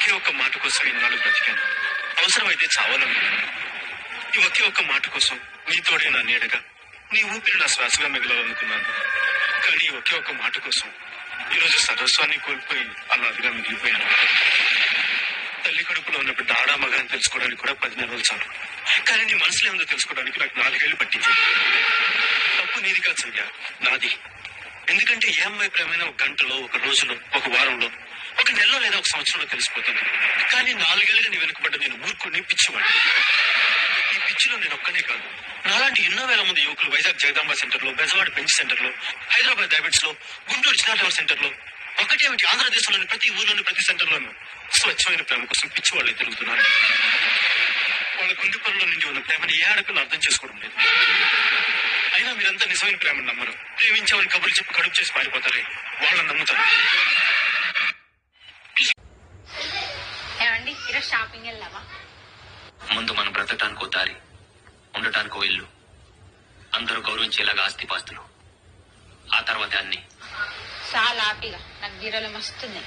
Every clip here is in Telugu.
ఒకే ఒక్క మాట కోసం ఇన్నాళ్ళు బ్రతికాను. అవసరమైతే చావాలనుకున్నాను. ఈ ఒకే ఒక్క మాట కోసం నీతోడే నా నీడగా, నీ ఊపిరి నా శ్వాసగా మిగలాలనుకున్నాను. కానీ ఒకే ఒక్క మాట కోసం ఈరోజు సర్వస్వాన్ని కోల్పోయి అల్లాదిగా మిగిలిపోయాను. తల్లి కడుపులో ఉన్న బిడ్డ ఆడా మగ అని తెలుసుకోవడానికి కూడా 10 నెలలు చాలు. కానీ నీ మనసులో ఏముందో తెలుసుకోవడానికి నాకు 4 ఏళ్లు పట్టింది. తప్పు నీది కాదు సంధ్య, నాది. ఎందుకంటే ఏ అమ్మాయి ప్రేమైనా ఒక గంటలో, ఒక రోజులో, ఒక వారంలో, ఒక నెలలో లేదా ఒక సంవత్సరంలో తెలిసిపోతుంది. కానీ 4 ఏళ్ళుగా నీ వెనుకబడ్డ నేను మూర్ఖుడిని, పిచ్చివాడిని. ఈ పిచ్చిలో నేను ఒక్కనే కాదు, నాలాంటి ఎన్నో వేల మంది యువకులు వైజాగ్ జగదాంబ సెంటర్ లో, బెజవాడ బెంచ్ సెంటర్ లో, హైదరాబాద్ డైబిట్స్ లో, గుంటూరు చిన్నాటవర్ సెంటర్ లో, ఒకటేమిటి ఆంధ్రదేశంలోని ప్రతి ఊర్లోని ప్రతి సెంటర్ లోనూ స్వచ్ఛమైన ప్రేమ కోసం పిచ్చి వాళ్ళే తిరుగుతున్నారు. వాళ్ళ గుండె పనుల నుండి ఉన్న ప్రేమని ఏ ఆడపిల్ల అర్థం చేసుకోవడం లేదు. అయినా మీరంతా నిజమైన ప్రేమను నమ్మరు. ప్రేమించామని కబుర్లు చెప్పి కడుపు చేసి పారిపోతారే, వాళ్ళని నమ్ముతారు. ఏమండి ఈరోజు షాపింగ్ వెళ్దామా? ముందు మనం బ్రతకటానికో దారి, ఉండటానికో ఇల్లు, అందరూ గౌరవించేలాగా ఆస్తిపాస్తులు, ఆ తర్వాత అన్ని. చాలా హ్యాపీగా నాకు బీరోలో మస్తుంది.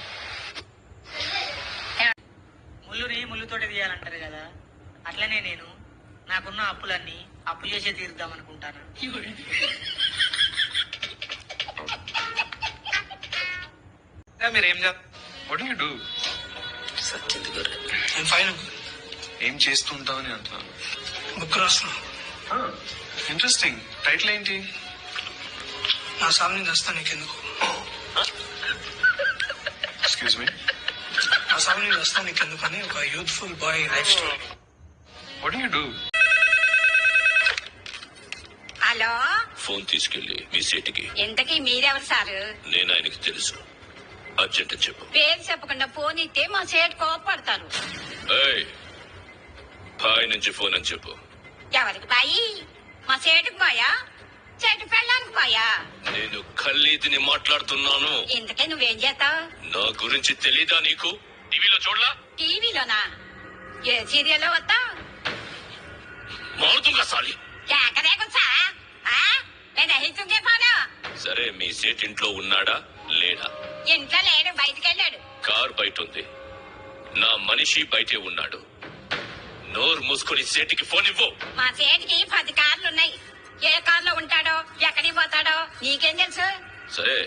ముళ్ళుని ముళ్ళుతోటి తీయాలంటారు కదా, అట్లనే నేను నాకున్న అప్పులన్నీ అప్పు చేసే తీరుద్దాం అనుకుంటాను. మీరేం సత్యంది గారు ఫైన్ ఏం చేస్తుంటావని అంటున్నాను. బుక్ రాస్తున్నా. ఇంట్రెస్టింగ్. టైటిల్ ఏంటి? నా సామ్ని వస్తా నీకెందుకు. Excuse me. నా సామ్ని వస్తా నీకెందుకు అని ఒక youthful bye life story. What you do? Hello, phone తీసుకెళ్లి మీ సీటుకి. ఇంతకీ మీరెవరు సారు? నేను ఆయనకి తెలుసు. అర్జెంట్ చెప్పు. పేరు చెప్పకుండా ఫోన్ ఇస్తే మా సేటు కోపడతారు. బాయ్ నుంచి ఫోన్ అని చెప్పు. ఎవరికి బాయి? మా సేటుకు బాయా, చెట్టు పెళ్ళానికి బాయా? నేను ఖల్లీదిని మాట్లాడుతున్నాను. ఇంతకీ నువ్వేం చేస్తావు? నా గురించి తెలీదా నీకు? టీవీలో చూడలా? టీవీలోనా? ఏ సీరియల్లో వస్తావు? మారుతుంగా సాలి. సరే, మీ సేట్ ఇంట్లో ఉన్నాడా లేడా? ఇంట్లో లేడు, బయటికి వెళ్ళాడు. కార్ బయట ఉంది. నా మనిషి బయటే ఉన్నాడు. నోరు మూసుకొని సేటికి ఫోన్ ఇవ్వు. మా సేటికి 10 కార్లున్నాయి. ఏ కార్లో ఉంటాడో, ఎక్కడికి పోతాడో నీకేం తెలుసు? సరే,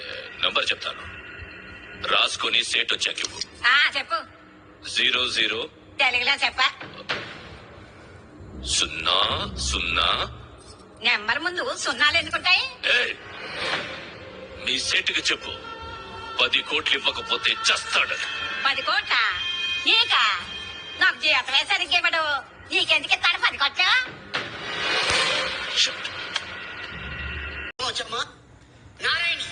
నంబర్ చెప్తాను, రాసుకొని సేట్ వచ్చాక ఇవ్వు. చెప్పు. 00 తెలుగులో చెప్పా. 00. నెంబర్ ముందు సున్నాలు ఎందుకుంటాయి? మీ సేటుకి చెప్పు, 10 కోట్లు ఇవ్వకపోతే చస్తాడు. 10 కోట్ల నీకా? నాకు జీతమే సరిగ్గా ఇవ్వడు, నీకెందుకు ఇస్తాడు 10 కోట్లు? నారాయణి,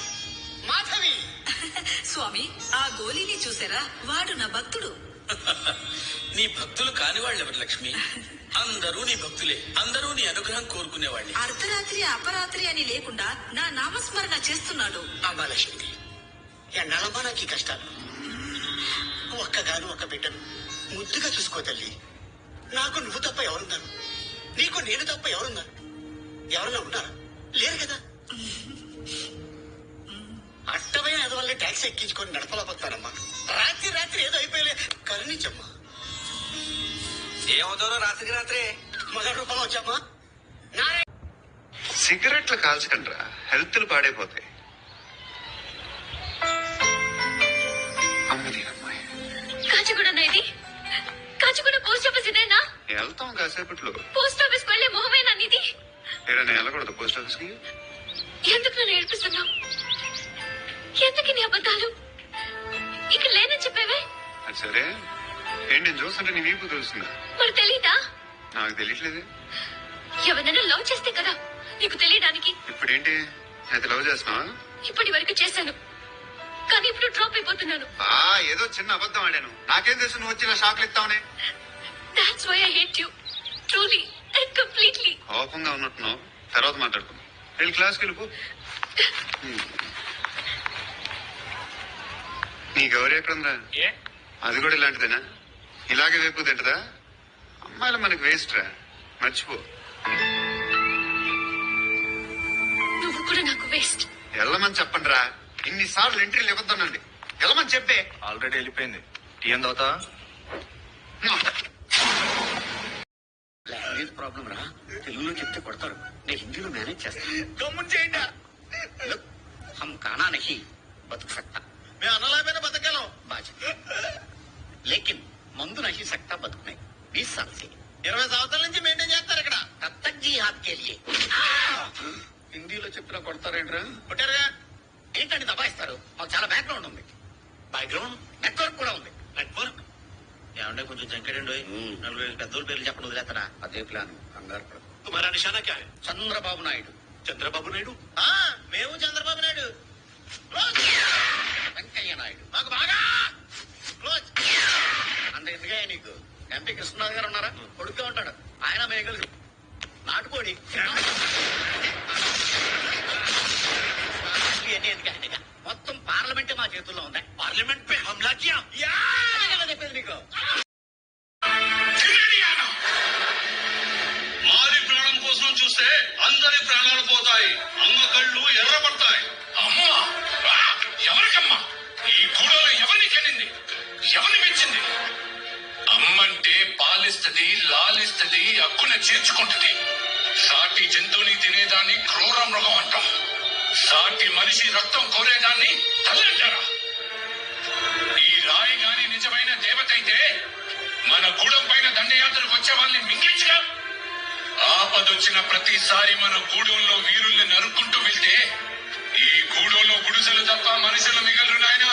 మాధవి. స్వామి, ఆ గోలీని చూసారా? వాడు నా భక్తుడు. నీ భక్తులు కాని వాళ్ళు ఎవరు లక్ష్మి? అందరూ నీ భక్తులే, అందరూ నీ అనుగ్రహం కోరుకునేవాళ్ళే. అర్ధరాత్రి అపరాత్రి అని లేకుండా నా నామస్మరణ చేస్తున్నాడు. అమ్మా లక్ష్మి, ఎన్నాళ్ళమ్మా నాకు ఈ కష్టాలు. ఒక్కగాను ఒక బిడ్డను ముద్దుగా చూసుకో తల్లి. నాకు నువ్వు తప్ప ఎవరున్నారు? నీకు నేను తప్ప ఎవరున్నారు? ఎవరన్నా ఉన్నారా? లేరు కదా. అట్టమైన ఎదవల్లే ట్యాక్సీ ఎక్కించుకొని నడపలేకపోతానమ్మా. రాత్రి రాత్రి ఏదో అయిపోయలే, కరుణించమ్మా. ఏమవుతారో రాత్రికి రాత్రే మొదటి రూపంలో వచ్చామ్మా. సిగరెట్లు కాల్చకండ్రా, హెల్త్లు పాడైపోతాయి. అమ్మది అమ్మాయి. కాచిగూడ ఇది? కాచిగూడ పోస్ట్ ఆఫీస్ ఇదేనా? వెళ్తాం కాసేపట్లో. పోస్ట్ ఆఫీస్ వెళ్లే మొహమేనా ఇది? నేను వెళ్ళకూడదు పోస్ట్ ఆఫీస్ కి? ఎందుకు నన్ను ఏడిపిస్తున్నావు? ఎందుకు నీ అబద్ధాలు? ఇక లేనని చెప్పేవే. అది సరే, ఏంటి నేను చూస్తుంటే నీ వీపు తెలుస్తుందా? మరి తెలీదా? నాకు తెలియట్లేదు. ఎవరైనా లవ్ చేస్తే కదా నీకు తెలియడానికి. ఇప్పుడు ఏంటి, అయితే లవ్ చేస్తున్నావా? ఇప్పటి వరకు చేశాను, కానీ ఇప్పుడు డ్రాప్ అయిపోతున్నాను. ఏదో చిన్న అబద్ధం ఆడాను. నాకేం తెలుసు నువ్వు వచ్చిన షాక్లు ఇస్తావనే. That's why I hate you. Truly and completely. కోపంగా ఉన్నట్టున్నావు, తర్వాత మాట్లాడుకుందాం. వెళ్ళి క్లాస్కి వెళ్ళిపో. నీ గౌరీ ఎక్కడుందా? అది కూడా ఇలాంటిదేనా? ఇలాగే వేపు తింటదా? అమ్మాయిలు మనకి వేస్ట్ రా, మర్చిపో. నువ్వు కూడా నాకు వేస్ట్. వెళ్ళమని చెప్పండి రా. ఇన్నిసార్లు ఎంట్రీలు ఇవ్వద్దానండి. వెళ్ళమని చెప్పే. ఆల్రెడీ వెళ్ళిపోయింది. టీ ఎంత అవుతా? లాంగ్వేజ్ ప్రాబ్లం రా, తెలుగులో చెప్తే కొడతారు, నేను హిందీలో మేనేజ్ చేస్తాను. గమ్మున చేయండి. లుక్, హమ్ కానా నహీ బతుకు సక్తా, మేము అన్నలాగా బతకగలం. బాజ్ లేకిన్ మందు నహీ సక్తా బతుకునే 20 साल से 20 సంవత్సరాల నుంచి మెయింటైన్ చేస్తారు ఇక్కడ. तब तक जी हाथ के लिए. హిందీలో చెప్పినా కొడతారేంట్రా? కొట్టారుగా. ఏంటండి దబాయిస్తారు? మాకు చాలా బ్యాక్గ్రౌండ్ ఉంది, బ్యాక్గ్రౌండ్ నెట్వర్క్ కూడా ఉంది. నెట్వర్క్ ఏమంటే కొంచెం చంకడండి. 40 పెద్దోళ్ళ పేర్లు చెప్పండి, వదిలేస్తారా? అదే ప్లాన్, కంగారు పడకు. తుమారా నిశానా క్యా హై? చంద్రబాబు నాయుడు. చంద్రబాబు నాయుడు. మేము చంద్రబాబు నాయుడు. వెంకయ్య నాయుడు. మాకు బాగా క్లోజ్. అంత ఎందుకే నీకు? ఎంపీ కృష్ణరాజు గారు ఉన్నారా? కొడుకుగా ఉంటాడు ఆయన, మేము కలిసి నాటుకోడి ఇవన్నీ ఎందుకంటే మొత్తం పార్లమెంటే మా చేతుల్లో ఉంది. Parliament pay హమ్లా Kia. అదే కదా చెప్పేది నీకు. మారి ప్రాణం కోసం చూస్తే అందరి ప్రాణాలు పోతాయి, అమ్మ కళ్ళు ఎర్రబడతాయి. అమ్మా, ఎవరికమ్మా ఈ గూడలో ఎవరిని కనింది, ఎవరిని పెంచింది? అమ్మంటే పాలిస్తది, లాలిస్తది, అక్కున చేర్చుకుంటది. సాటి జంతువుని తినేదాన్ని క్రూర మృగం అంటాం. సాటి మనిషి రక్తం కోరేదాన్ని తల్లి అంటారా? ఈ రాయి గాని నిజమైన దేవత అయితే మన గూడెం పైన దండయాత్రకు వచ్చే వాళ్ళని మింగించగా, ఆపదొచ్చిన ప్రతిసారి మన గూడెంలో వీరుల్ని నరుక్కుంటూ వెళ్తే ఈ గూడెంలో గుడిసెలు తప్ప మనుషులు మిగలరు నాయన.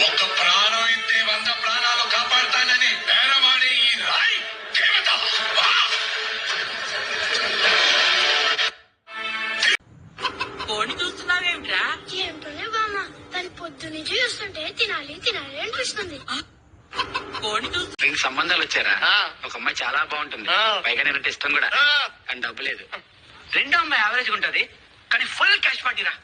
ఒక్క ప్రాణం ఇస్తే 100 ప్రాణాలు కాపాడుతానని పేరవాడే ఈ రాయి దేవత. కోడి చూస్తున్నావేమిట్రా? ఏంటోనే బామ్మ, దాని పొద్దు నుంచి చూస్తుంటే తినాలి తినాలి అనిపిస్తుంది. కోడి చూస్తు దీనికి సంబంధాలు వచ్చారా? ఒక అమ్మాయి చాలా బాగుంటుంది, పైగా నేనంటే ఇష్టం కూడా, కానీ డబ్బు లేదు. రెండో అమ్మాయి యావరేజ్ ఉంటది, కానీ ఫుల్ క్యాష్ పార్టీరా.